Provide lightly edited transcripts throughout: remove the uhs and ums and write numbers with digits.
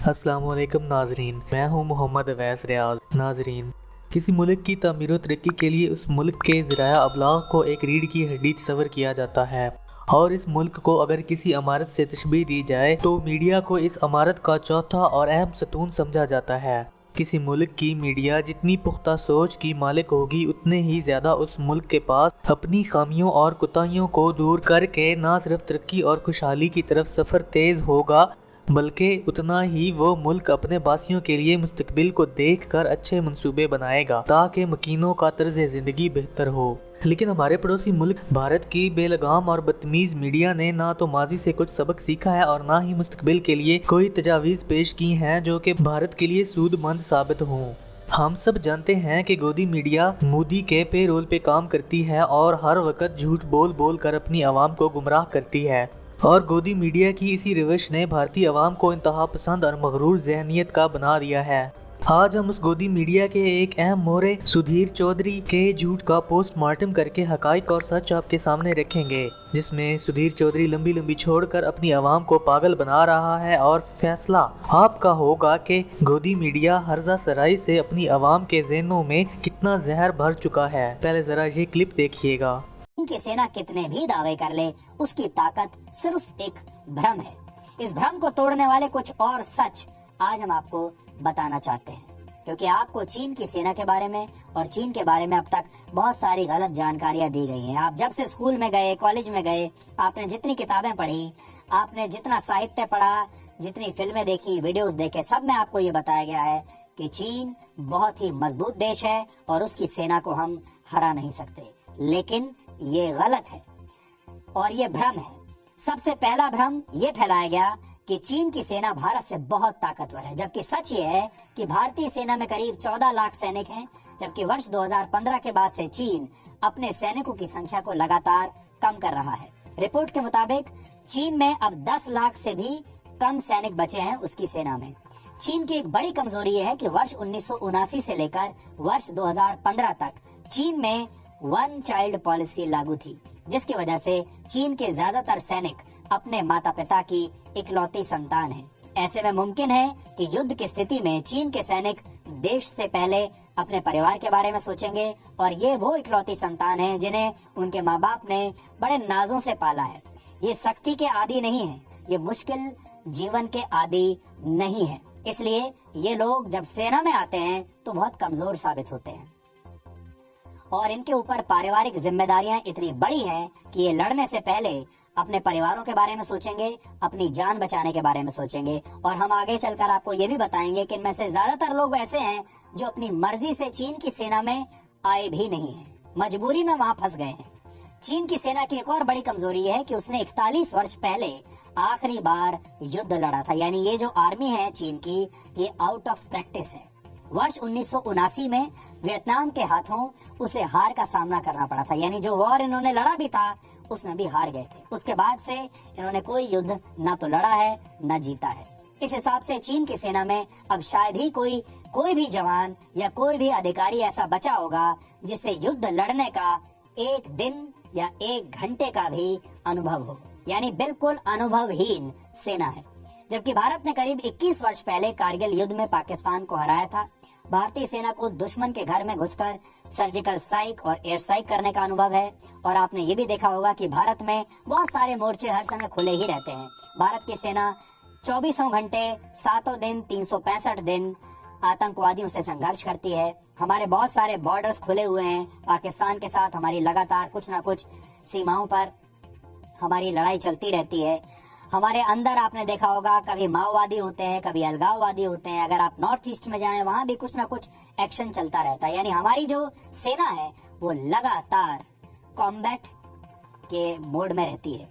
अस्सलामुअलैकुम नाजरीन, मैं हूं मोहम्मद अवैस रियाज। नाजरीन, किसी मुल्क की तामीर व तरक्की के लिए उस मुल्क के ज़राया अबलाग को एक रीढ़ की हड्डी तस्वर किया जाता है, और इस मुल्क को अगर किसी इमारत से तशबीह दी जाए तो मीडिया को इस इमारत का चौथा और अहम सतून समझा जाता है। किसी मुल्क की मीडिया जितनी पुख्ता सोच की मालिक होगी, उतने ही ज़्यादा उस मुल्क के पास अपनी खामियों और कोताहियों को दूर करके ना सिर्फ तरक्की और खुशहाली की तरफ सफ़र तेज़ होगा, बल्कि उतना ही वो मुल्क अपने बासियों के लिए मुस्तकबिल को देखकर अच्छे मंसूबे बनाएगा ताकि मकीनों का तर्ज ज़िंदगी बेहतर हो। लेकिन हमारे पड़ोसी मुल्क भारत की बेलगाम और बदतमीज़ मीडिया ने ना तो माजी से कुछ सबक सीखा है और ना ही मुस्तकबिल के लिए कोई तजावीज़ पेश की हैं जो कि भारत के लिए सूदमंद साबित हों। हम सब जानते हैं कि गोदी मीडिया मोदी के पे रोल पे काम करती है और हर वक्त झूठ बोल बोल कर अपनी आवाम को गुमराह करती है, और गोदी मीडिया की इसी रविश ने भारतीय अवाम को इंतहा पसंद और मगरूर जहनीत का बना दिया है। आज हम उस गोदी मीडिया के एक अहम मोहरे सुधीर चौधरी के झूठ का पोस्टमार्टम करके हकाइक और सच आपके सामने रखेंगे, जिसमें सुधीर चौधरी लंबी लंबी छोड़कर अपनी आवाम को पागल बना रहा है, और फैसला आपका होगा कि गोदी मीडिया हर्जा सराई से अपनी आवाम के ज़हनों में कितना जहर भर चुका है। पहले जरा ये क्लिप देखिएगा। की सेना कितने भी दावे कर ले, उसकी ताकत सिर्फ एक भ्रम है। इस भ्रम को तोड़ने वाले कुछ और सच आज हम आपको बताना चाहते हैं, क्योंकि आपको चीन की सेना के बारे में और चीन के बारे में अब तक बहुत सारी गलत जानकारियां दी गई हैं। आप जब से स्कूल में गए, कॉलेज में गए, आपने जितनी किताबें पढ़ी, आपने जितना साहित्य पढ़ा, जितनी फिल्में देखी, वीडियोस देखे, सब में आपको ये बताया गया है कि चीन बहुत ही मजबूत देश है और उसकी सेना को हम हरा नहीं सकते। लेकिन ये गलत है और ये भ्रम है। सबसे पहला भ्रम ये फैलाया गया कि चीन की सेना भारत से बहुत ताकतवर है, जबकि सच ये है कि भारतीय सेना में करीब 14 लाख सैनिक हैं, जबकि वर्ष 2015 के बाद से चीन अपने सैनिकों की संख्या को लगातार कम कर रहा है। रिपोर्ट के मुताबिक चीन में अब 10 लाख से भी कम सैनिक बचे हैं उसकी सेना में। चीन की एक बड़ी कमजोरी ये है कि वर्ष 1979 से लेकर वर्ष 2015 तक चीन में वन चाइल्ड पॉलिसी लागू थी, जिसकी वजह से चीन के ज्यादातर सैनिक अपने माता पिता की इकलौती संतान हैं। ऐसे में मुमकिन है कि युद्ध की स्थिति में चीन के सैनिक देश से पहले अपने परिवार के बारे में सोचेंगे, और ये वो इकलौती संतान हैं जिन्हें उनके माँ बाप ने बड़े नाजों से पाला है। ये सख्ती के आदी नहीं है, ये मुश्किल जीवन के आदी नहीं है। इसलिए ये लोग जब सेना में आते हैं तो बहुत कमजोर साबित होते हैं, और इनके ऊपर पारिवारिक जिम्मेदारियां इतनी बड़ी हैं कि ये लड़ने से पहले अपने परिवारों के बारे में सोचेंगे, अपनी जान बचाने के बारे में सोचेंगे। और हम आगे चलकर आपको ये भी बताएंगे कि इनमें से ज्यादातर लोग ऐसे हैं जो अपनी मर्जी से चीन की सेना में आए भी नहीं हैं, मजबूरी में वहां फंस गए हैं। चीन की सेना की एक और बड़ी कमजोरी है कि उसने 41 वर्ष पहले आखिरी बार युद्ध लड़ा था, यानी ये जो आर्मी है चीन की, ये आउट ऑफ प्रैक्टिस है। वर्ष 1979 में वियतनाम के हाथों उसे हार का सामना करना पड़ा था, यानी जो वॉर इन्होंने लड़ा भी था उसमें भी हार गए थे। उसके बाद से इन्होंने कोई युद्ध ना तो लड़ा है ना जीता है। इस हिसाब से चीन की सेना में अब शायद ही कोई भी जवान या कोई भी अधिकारी ऐसा बचा होगा जिससे युद्ध लड़ने का एक दिन या एक घंटे का भी अनुभव हो, यानी बिल्कुल अनुभवहीन सेना है। जबकि भारत ने करीब 21 वर्ष पहले कारगिल युद्ध में पाकिस्तान को हराया था। भारतीय सेना को दुश्मन के घर में घुसकर सर्जिकल स्ट्राइक और एयर स्ट्राइक करने का अनुभव है, और आपने ये भी देखा होगा कि भारत में बहुत सारे मोर्चे हर समय खुले ही रहते हैं। भारत की सेना 24 घंटे 7 दिन 365 दिन आतंकवादियों से संघर्ष करती है। हमारे बहुत सारे बॉर्डर्स खुले हुए हैं पाकिस्तान के साथ, हमारी लगातार कुछ ना कुछ सीमाओं पर हमारी लड़ाई चलती रहती है। हमारे अंदर आपने देखा होगा कभी माओवादी होते हैं, कभी अलगाववादी होते हैं। अगर आप नॉर्थ ईस्ट में जाएं वहां भी कुछ ना कुछ एक्शन चलता रहता है। यानी हमारी जो सेना है वो लगातार कॉम्बैट के मोड में रहती है,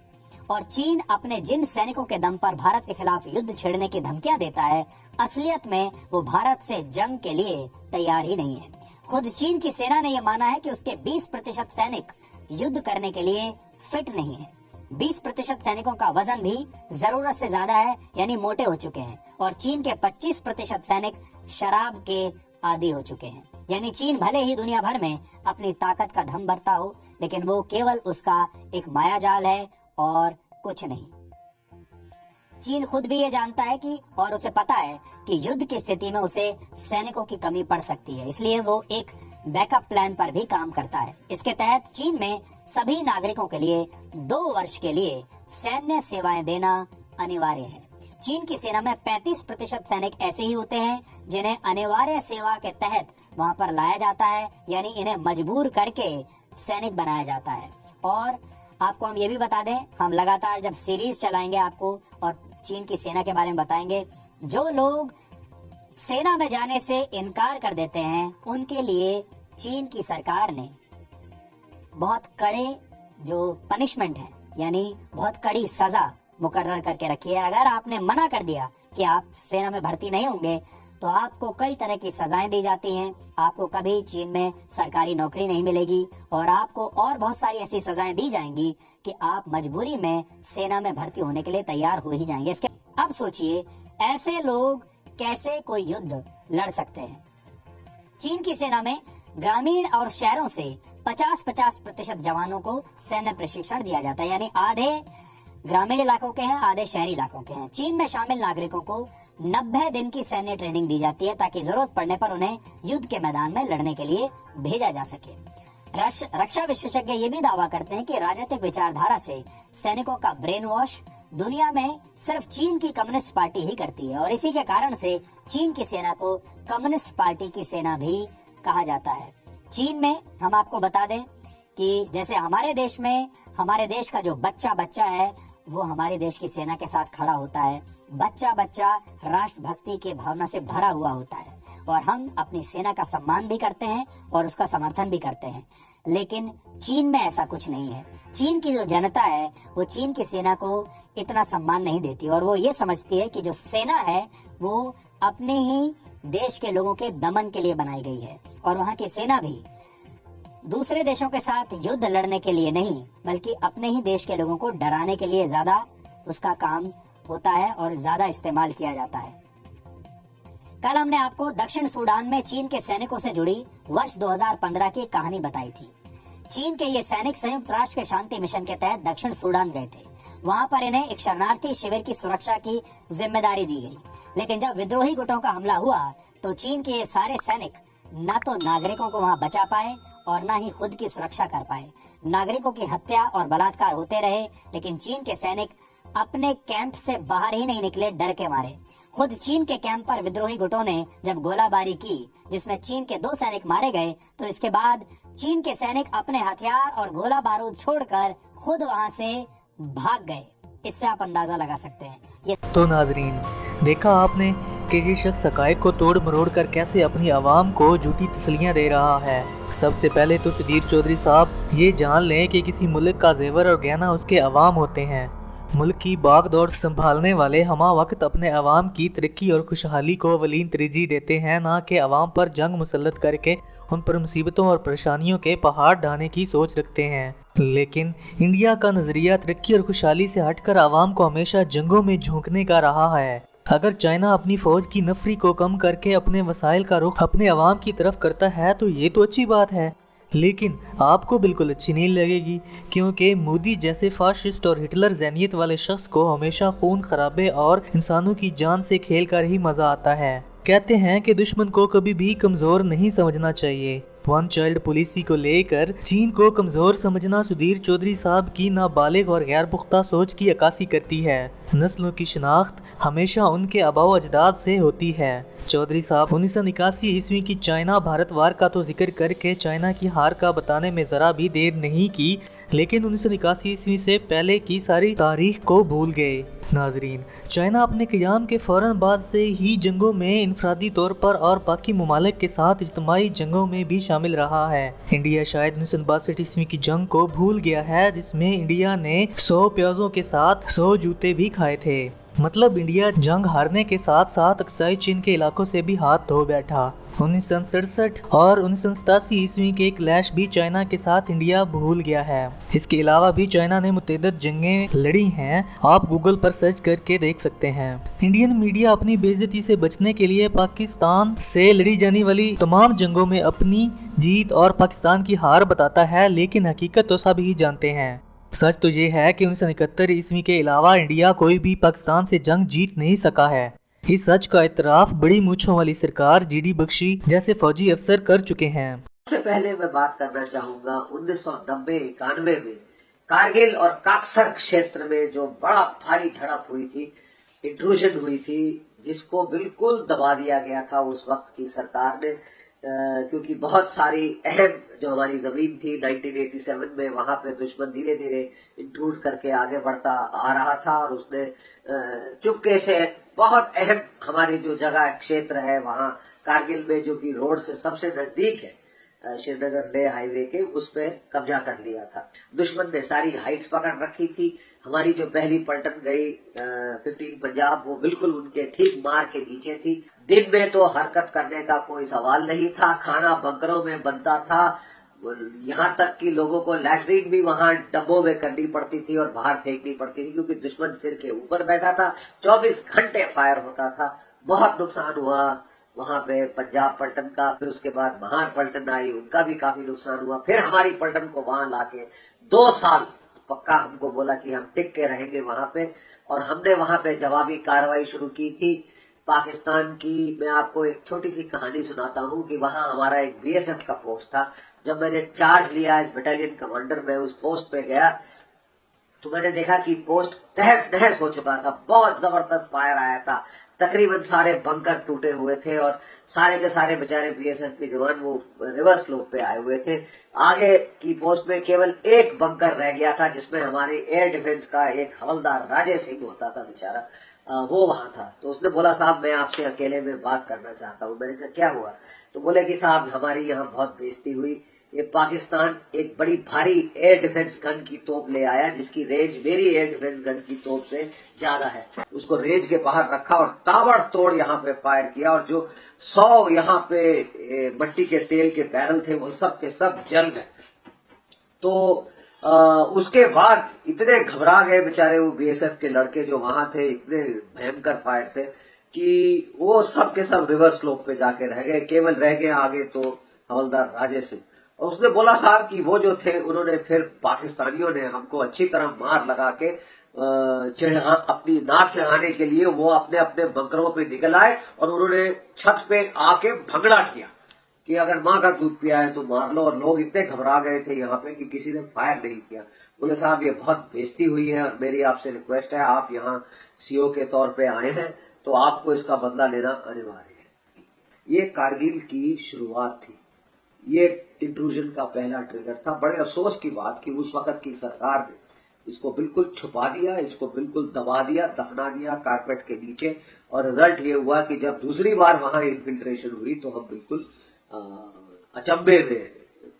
और चीन अपने जिन सैनिकों के दम पर भारत के खिलाफ युद्ध छेड़ने की धमकियां देता है, असलियत में वो भारत से जंग के लिए तैयार ही नहीं है। खुद चीन की सेना ने यह माना है कि उसके 20% सैनिक युद्ध करने के लिए फिट नहीं है। 20% सैनिकों का वजन भी जरूरत से ज्यादा है, यानी मोटे हो चुके हैं, और चीन के 25% सैनिक शराब के आदी हो चुके हैं। यानी चीन भले ही दुनिया भर में अपनी ताकत का दम भरता हो, लेकिन वो केवल उसका एक मायाजाल है और कुछ नहीं। चीन खुद भी ये जानता है कि और उसे पता है कि युद्ध की स्थिति में उसे सैनिकों की कमी पड़ सकती है, इसलिए वो एक बैकअप प्लान पर भी काम करता है। इसके तहत चीन में सभी नागरिकों के लिए 2 वर्ष के लिए सैन्य सेवाएं देना अनिवार्य है। चीन की सेना में 35% सैनिक ऐसे ही होते हैं जिन्हें अनिवार्य सेवा के तहत वहां पर लाया जाता है, यानी इन्हें मजबूर करके सैनिक बनाया जाता है। और आपको हम ये भी बता दें, हम लगातार जब सीरीज चलाएंगे आपको और चीन की सेना के बारे में बताएंगे, जो लोग सेना में जाने से इनकार कर देते हैं उनके लिए चीन की सरकार ने बहुत कड़े जो पनिशमेंट है, यानी बहुत कड़ी सजा मुकर्रर करके रखी है। अगर आपने मना कर दिया कि आप सेना में भर्ती नहीं होंगे तो आपको कई तरह की सजाएं दी जाती हैं, आपको कभी चीन में सरकारी नौकरी नहीं मिलेगी और आपको और बहुत सारी ऐसी सजाएं दी जाएंगी कि आप मजबूरी में सेना में भर्ती होने के लिए तैयार हो ही जाएंगे। इसके अब सोचिए, ऐसे लोग कैसे कोई युद्ध लड़ सकते हैं। चीन की सेना में ग्रामीण और शहरों से 50-50% जवानों को सैन्य प्रशिक्षण दिया जाता है, यानी आधे ग्रामीण इलाकों के हैं, आधे शहरी इलाकों के हैं। चीन में शामिल नागरिकों को 90 दिन की सैन्य ट्रेनिंग दी जाती है ताकि जरूरत पड़ने पर उन्हें युद्ध के मैदान में लड़ने के लिए भेजा जा सके। रक्षा विशेषज्ञ ये भी दावा करते हैं कि राजनीतिक विचारधारा से सैनिकों का ब्रेन वॉश दुनिया में सिर्फ चीन की कम्युनिस्ट पार्टी ही करती है और इसी के कारण से चीन की सेना को कम्युनिस्ट पार्टी की सेना भी कहा जाता है। चीन में हम आपको बता दें कि जैसे हमारे देश में हमारे देश का जो बच्चा है वो हमारे देश की सेना के साथ खड़ा होता है। बच्चा राष्ट्रभक्ति के भावना से भरा हुआ होता है और हम अपनी सेना का सम्मान भी करते हैं और उसका समर्थन भी करते हैं। लेकिन चीन में ऐसा कुछ नहीं है। चीन की जो जनता है वो चीन की सेना को इतना सम्मान नहीं देती और वो ये समझती है कि जो सेना है वो अपने ही देश के लोगों के दमन के लिए बनाई गई है और वहाँ की सेना भी दूसरे देशों के साथ युद्ध लड़ने के लिए नहीं बल्कि अपने ही देश के लोगों को डराने के लिए ज्यादा उसका काम होता है और ज्यादा इस्तेमाल किया जाता है। कल हमने आपको दक्षिण सूडान में चीन के सैनिकों से जुड़ी वर्ष 2015 की कहानी बताई थी। चीन के ये सैनिक संयुक्त राष्ट्र के शांति मिशन के तहत दक्षिण सूडान गए थे। वहाँ पर इन्हें एक शरणार्थी शिविर की सुरक्षा की जिम्मेदारी दी गई, लेकिन जब विद्रोही गुटों का हमला हुआ तो चीन के ये सारे सैनिक न तो नागरिकों को वहाँ बचा पाए और न ही खुद की सुरक्षा कर पाए। नागरिकों की हत्या और बलात्कार होते रहे, लेकिन चीन के सैनिक अपने कैंप से बाहर ही नहीं निकले डर के मारे। खुद चीन के कैंप पर विद्रोही गुटों ने जब गोलाबारी की जिसमें चीन के 2 सैनिक मारे गए तो इसके बाद चीन के सैनिक अपने हथियार और गोला बारूद छोड़कर खुद वहां से भाग गए। इससे आप अंदाजा लगा सकते हैं। ये तो नाजरीन, देखा आपने कि ये शख्स हक़ाइक़ को तोड़ मरोड़ कर कैसे अपनी आवाम को झूठी तसल्लियाँ दे रहा है। सबसे पहले तो सुधीर चौधरी साहब ये जान लें कि किसी मुल्क का जेवर और गहना उसके अवाम होते हैं। मुल्क की बाग दौड़ संभालने वाले हमा वक्त अपने अवाम की तरक्की और खुशहाली को अवलीन तरजीह देते हैं, ना कि अवाम पर जंग मुसल्लत करके उन पर मुसीबतों और परेशानियों के पहाड़ ढाने की सोच रखते हैं। लेकिन इंडिया का नज़रिया तरक्की और खुशहाली से हटकर आवाम को हमेशा जंगों में झोंकने का रहा है। अगर चाइना अपनी फौज की नफरी को कम करके अपने वसाइल का रुख अपने अवाम की तरफ करता है तो ये तो अच्छी बात है, लेकिन आपको बिल्कुल अच्छी नहीं लगेगी, क्योंकि मोदी जैसे फाशिस्ट और हिटलर ज़हनियत वाले शख्स को हमेशा खून खराबे और इंसानों की जान से खेल कर ही मज़ा आता है। कहते हैं कि दुश्मन को कभी भी कमज़ोर नहीं समझना चाहिए। वन चाइल्ड पॉलिसी को लेकर चीन को कमज़ोर समझना सुधीर चौधरी साहब की नाबालिग और गैर पुख्ता सोच की अक्कासी करती है। नस्लों की शिनाख्त हमेशा उनके आबाओ अजदाद से होती है। चौधरी साहब 1981 ईस्वी की चाइना भारत वार का तो जिक्र करके चाइना की हार का बताने में ज़रा भी देर नहीं की, लेकिन 1981 ईस्वी से पहले की सारी तारीख को भूल गए। नाजरीन, चाइना अपने क़याम के फ़ौरन बाद से ही जंगों में इनफरादी तौर पर और बाकी ममालिक के साथ इज्तिमाई जंगों में भी शामिल रहा है। इंडिया शायद 1962 ईस्वी की जंग को भूल गया है, जिसमें इंडिया ने 100 प्याजों के साथ 100 जूते भी खाए थे। मतलब इंडिया जंग हारने के साथ साथ अक्साई चीन के इलाकों से भी हाथ धो बैठा। 1967 और 1987 ईस्वी के क्लैश भी चाइना के साथ इंडिया भूल गया है। इसके अलावा भी चाइना ने मुतअद्दिद जंगें लड़ी हैं, आप गूगल पर सर्च करके देख सकते हैं। इंडियन मीडिया अपनी बेइज्जती से बचने के लिए पाकिस्तान से लड़ी जाने वाली तमाम जंगों में अपनी जीत और पाकिस्तान की हार बताता है, लेकिन हकीकत तो सब ही जानते हैं। सच तो ये है कि 1971 ईस्वी के अलावा इंडिया कोई भी पाकिस्तान से जंग जीत नहीं सका है। इस सच का इतराफ बड़ी मूंछों वाली सरकार जीडी बख्शी जैसे फौजी अफसर कर चुके हैं। सबसे पहले मैं बात करना चाहूंगा 1990-91 में कारगिल और काक्सर क्षेत्र में जो बड़ा भारी झड़प हुई थी, इंट्रूजन हुई थी, जिसको बिल्कुल दबा दिया गया था उस वक्त की सरकार ने, क्योंकि बहुत सारी अहम जो हमारी जमीन थी 1987 में, वहां पे दुश्मन धीरे धीरे इंट्रूड करके आगे बढ़ता आ रहा था और उसने चुपके से बहुत अहम हमारी जो जगह क्षेत्र है वहां कारगिल में, जो कि रोड से सबसे नजदीक है श्रीनगर ले हाईवे के, उस पे कब्जा कर लिया था। दुश्मन ने सारी हाइट्स पकड़ रखी थी। हमारी जो पहली पलटन गई 15 पंजाब, वो बिल्कुल उनके ठीक मार के नीचे थी। दिन में तो हरकत करने का कोई सवाल नहीं था, खाना बंकरों में बनता था, यहाँ तक कि लोगों को लैट्रीन भी वहां डब्बों में करनी पड़ती थी और बाहर फेंकनी पड़ती थी, क्योंकि दुश्मन सिर के ऊपर बैठा था। 24 घंटे फायर होता था। बहुत नुकसान हुआ वहां पे पंजाब पलटन का। फिर उसके बाद महार पलटन आई, उनका भी काफी नुकसान हुआ। फिर हमारी पलटन को वहां लाके 2 साल पक्का हमको बोला कि हम टिक के रहेंगे वहां पे, और हमने वहां पे जवाबी कार्रवाई शुरू की थी पाकिस्तान की। मैं आपको एक छोटी सी कहानी सुनाता हूँ कि वहां हमारा एक बीएसएफ का पोस्ट था। जब मैंने चार्ज लिया एज बटालियन कमांडर, मैं उस पोस्ट पे गया तो मैंने देखा कि पोस्ट तहस नहस हो चुका था। बहुत जबरदस्त फायर आया था, तकरीबन सारे बंकर टूटे हुए थे और सारे के सारे बेचारे बीएसएफ के जवान वो रिवर्स स्लोप पे आए हुए थे। आगे की पोस्ट में केवल एक बंकर रह गया था, जिसमें हमारे एयर डिफेंस का एक हवलदार राजे सिंह होता था बेचारा, वो वहां था। तो उसने बोला, साहब मैं आपसे अकेले में बात करना चाहता हूँ। मैंने कहा क्या हुआ? तो बोले कि साहब हमारी यहाँ बहुत बेइज्जती हुई। ये पाकिस्तान एक बड़ी भारी एयर डिफेंस गन की तोप ले आया, जिसकी रेंज मेरी एयर डिफेंस गन की तोप से ज्यादा है। उसको रेंज के बाहर रखा और ताबड़तोड़ यहाँ पे फायर किया, और जो 100 यहाँ पे मट्टी के तेल के बैरल थे वो सब के सब जल गए। तो उसके बाद इतने घबरा गए बेचारे वो बीएसएफ के लड़के जो वहां थे, इतने भयंकर फायर से, कि वो सब के सब रिवर्स स्लोप पे जाके रह गए। केवल रह गए आगे तो हवलदार राजे सिंह। और उसने बोला साहब कि वो जो थे, उन्होंने फिर पाकिस्तानियों ने हमको अच्छी तरह मार लगा के अपनी नाक चढ़ाने के लिए वो अपने अपने बंकरों पे निकल आए और उन्होंने छत पे आके भंगड़ा किया कि अगर माँ का दूध पिया है तो मार लो। और लोग इतने घबरा गए थे यहाँ पे कि किसी ने फायर नहीं किया। बोले साहब ये बहुत बेइज्जती हुई है और मेरी आपसे रिक्वेस्ट है, आप यहाँ सीओ के तौर पे आए हैं तो आपको इसका बदला लेना अनिवार्य है। ये कारगिल की शुरुआत थी, ये इंट्रूजन का पहला ट्रिगर था। बड़े अफसोस की बात कि उस वक्त की सरकार ने इसको बिल्कुल छुपा दिया, इसको बिल्कुल दबा दिया, दफना दिया कारपेट के नीचे। और रिजल्ट ये हुआ कि जब दूसरी बार वहां इन्फिल्ट्रेशन हुई तो हम बिल्कुल अचंभे में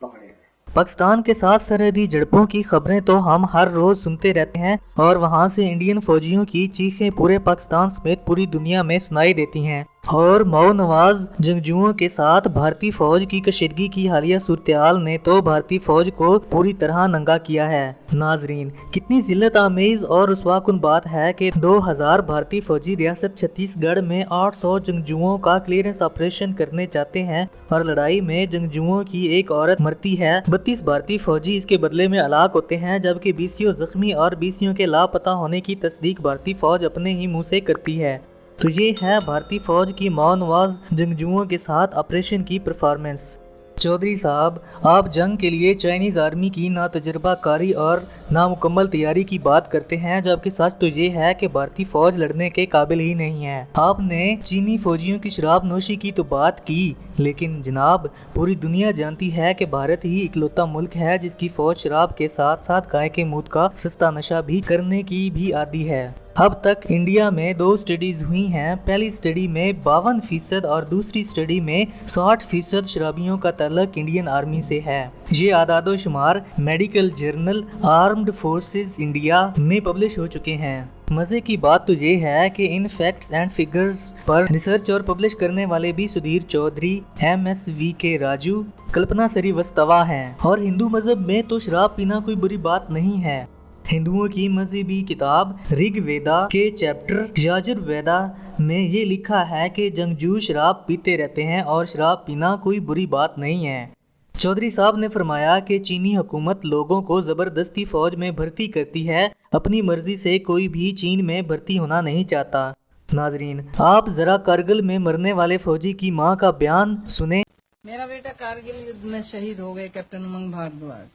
पकड़े गए। पाकिस्तान के साथ सरहदी झड़पों की खबरें तो हम हर रोज सुनते रहते हैं और वहां से इंडियन फौजियों की चीखें पूरे पाकिस्तान समेत पूरी दुनिया में सुनाई देती हैं। और मऊ नवाज जंगजुओं के साथ भारतीय फौज की कशीदगी की हालिया सूरत-ए-हाल ने तो भारतीय फौज को पूरी तरह नंगा किया है। नाजरीन, कितनी जिल्लत आमेज और रुस्वाकुन बात है कि 2000 भारतीय फौजी रियासत छत्तीसगढ़ में 800 जंगजुओं का क्लियरेंस ऑपरेशन करने जाते हैं और लड़ाई में जंगजुओं की एक औरत मरती है। 32 भारतीय फौजी इसके बदले में हलाक होते हैं, जबकि 20 जख्मी और 20 के लापता होने की तस्दीक भारतीय फौज अपने ही मुँह से करती है। तो ये है भारतीय फौज की मऊ नवाज जंगजुओं के साथ ऑपरेशन की परफॉर्मेंस। चौधरी साहब, आप जंग के लिए चाइनीज आर्मी की नातजुर्बाकारी और नामुकम्मल तैयारी की बात करते हैं, जबकि सच तो ये है कि भारतीय फौज लड़ने के काबिल ही नहीं है। आपने चीनी फौजियों की शराब नोशी की तो बात की, लेकिन जनाब पूरी दुनिया जानती है कि भारत ही इकलौता मुल्क है जिसकी फौज शराब के साथ साथ गाय के मूत्र का सस्ता नशा भी करने की भी आदी है। अब तक इंडिया में 2 स्टडीज हुई हैं। पहली स्टडी में 52% और दूसरी स्टडी में 60% शराबियों का ताल्लुक इंडियन आर्मी से है। ये आदादो शुमार medical journal armed forces India में पब्लिश हो चुके हैं। मजे की बात तो ये है कि इन फैक्ट्स एंड फिगर्स पर रिसर्च और पब्लिश करने वाले भी सुधीर चौधरी, MSV के राजू, कल्पना श्रीवास्तवा हैं। और हिंदू मजहब में तो शराब पीना कोई बुरी बात नहीं है। हिंदुओं की मजहबी किताब ऋग्वेदा के चैप्टर यजुर्वेदा में ये लिखा है कि जंगजू शराब पीते रहते हैं और शराब पीना कोई बुरी बात नहीं है। चौधरी साहब ने फरमाया कि चीनी हुकूमत लोगों को ज़बरदस्ती फ़ौज में भर्ती करती है, अपनी मर्जी से कोई भी चीन में भर्ती होना नहीं चाहता। नाजरीन, आप ज़रा कारगिल में मरने वाले फ़ौजी की मां का बयान सुने। मेरा बेटा कारगिल युद्ध में शहीद हो गए कैप्टन उमंग भारद्वाज,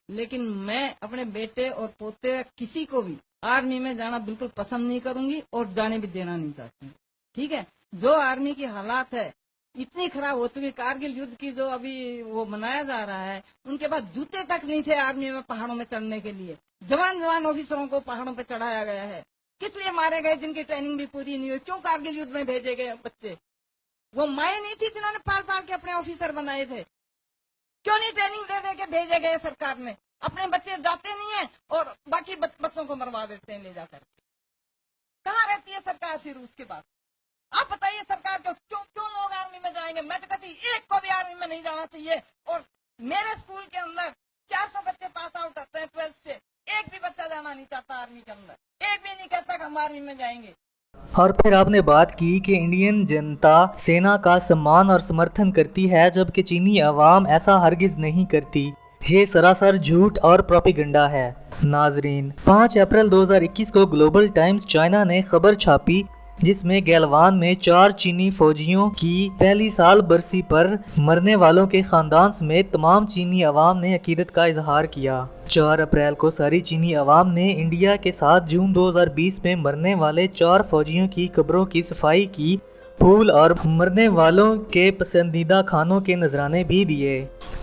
लेकिन मैं अपने बेटे और पोते किसी को भी आर्मी में जाना बिल्कुल पसंद नहीं करूंगी और जाने भी देना नहीं चाहती। ठीक है, जो आर्मी की हालात है इतनी खराब हो चुकी, कारगिल युद्ध की जो अभी वो मनाया जा रहा है, उनके पास जूते तक नहीं थे आर्मी में पहाड़ों में चढ़ने के लिए। जवान ऑफिसरों को पहाड़ों पे चढ़ाया गया है। किस लिए मारे गए? जिनकी ट्रेनिंग भी पूरी नहीं हुई। क्यों कारगिल युद्ध में भेजे गए बच्चे? वो माए नहीं थी जिन्होंने पाल पाल के अपने ऑफिसर बनाए थे? क्यों नहीं ट्रेनिंग दे दे के भेजे गए सरकार ने? अपने बच्चे जाते नहीं है और बाकी बच्चों को मरवा देते हैं ले जाकर। कहाँ रहती है सरकार फिर उसके बाद? आप बताइए सरकार को क्यों क्यों लोग आर्मी में जाएंगे? मैं तो कहती एक को भी आर्मी में नहीं जाना चाहिए। और मेरे स्कूल के अंदर 400 बच्चे पास आउट होते हैं 12th से, एक भी बच्चा जाना नहीं चाहता आर्मी के अंदर। एक भी नहीं कहता कि हम आर्मी में जाएंगे। और फिर आपने बात की कि इंडियन जनता सेना का सम्मान और समर्थन करती है, जबकि चीनी अवाम ऐसा हरगिज नहीं करती। ये सरासर झूठ और प्रोपेगेंडा है। नाजरीन, 5 अप्रैल 2021 को ग्लोबल टाइम्स चाइना ने खबर छापी जिसमें गैलवान में 4 चीनी फौजियों की पहली साल बरसी पर मरने वालों के खानदान समेत तमाम चीनी अवाम ने अकीदत का इजहार किया। 4 अप्रैल को सारी चीनी अवाम ने इंडिया के साथ जून 2020 में मरने वाले 4 फौजियों की कब्रों की सफाई की, फूल और मरने वालों के पसंदीदा खानों के नजराने भी दिए।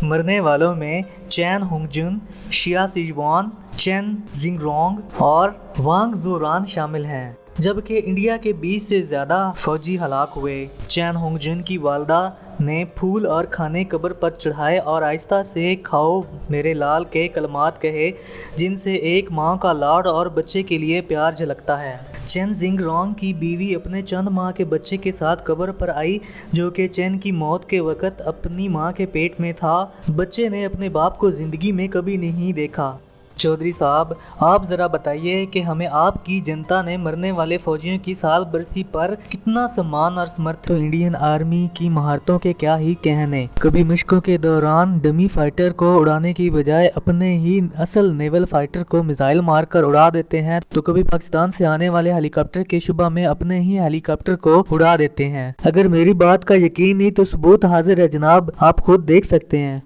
मरने वालों में चैन होंगजुन, शिया सिजवान, चेन जिंगरोंग और वांग जुरान शामिल हैं, जबकि इंडिया के 20 से ज़्यादा फौजी हलाक हुए। चैन होंगजुन की वालदा ने फूल और खाने कब्र पर चढ़ाए और आहिस्ता से खाओ मेरे लाल के कलमात कहे, जिनसे एक माँ का लाड और बच्चे के लिए प्यार झलकता है। चेन जिंगरोंग की बीवी अपने चंद माह के बच्चे के साथ कब्र पर आई, जो कि चेन की मौत के वक़्त अपनी माँ के पेट में था। बच्चे ने अपने बाप को ज़िंदगी में कभी नहीं देखा। चौधरी साहब, आप ज़रा बताइए कि हमें आपकी जनता ने मरने वाले फौजियों की साल बरसी पर कितना सम्मान और समर्थन। तो इंडियन आर्मी की महारतों के क्या ही कहने। कभी मुश्कों के दौरान डमी फाइटर को उड़ाने की बजाय अपने ही असल नेवल फाइटर को मिसाइल मारकर उड़ा देते हैं, तो कभी पाकिस्तान से आने वाले हेलीकॉप्टर के शुबा में अपने ही हेलीकॉप्टर को उड़ा देते हैं। अगर मेरी बात का यकीन नहीं तो सबूत हाजिर है जनाब, आप खुद देख सकते हैं।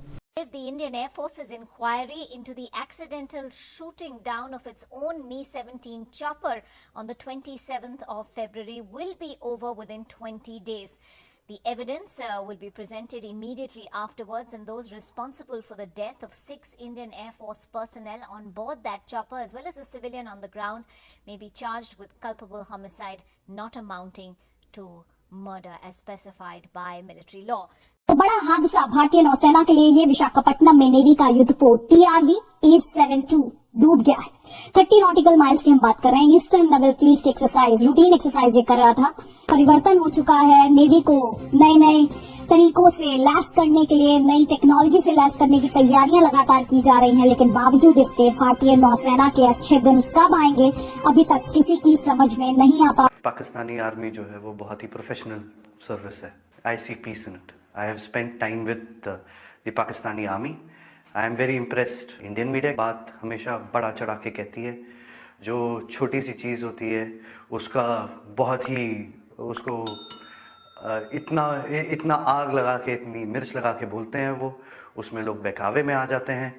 The Indian Air Force's inquiry into the accidental shooting down of its own Mi-17 chopper on the 27th of February will be over within 20 days. The evidence will be presented immediately afterwards, and those responsible for the death of 6 Indian Air Force personnel on board that chopper as well as a civilian on the ground may be charged with culpable homicide not amounting to murder as specified by military law. तो बड़ा हादसा भारतीय नौसेना के लिए। ये विशाखापट्टनम में navy का युद्धपोत TRV A72 डूब गया है। 30 नॉटिकल माइल्स की हम बात कर रहे हैं। ईस्टर्न नेवल फ्लीट की एक्सरसाइज, रूटीन एक्सरसाइज ये कर रहा था। परिवर्तन हो चुका है। नेवी को नए नए तरीकों से लैस करने के लिए, नई टेक्नोलॉजी से लैस करने की तैयारियां लगातार की जा रही हैं, लेकिन बावजूद इसके भारतीय नौसेना के अच्छे दिन कब आएंगे अभी तक किसी की समझ में नहीं आ पा। पाकिस्तानी आर्मी जो है वो बहुत ही प्रोफेशनल सर्विस है। I see peace in it. I have spent time with the Pakistani army. I am very impressed. Indian media बात हमेशा बड़ा चढ़ा के कहती है। जो छोटी सी चीज़ होती है उसका बहुत ही उसको इतना आग लगा के, इतनी मिर्च लगा के बोलते हैं वो, उसमें लोग बहकावे में आ जाते हैं।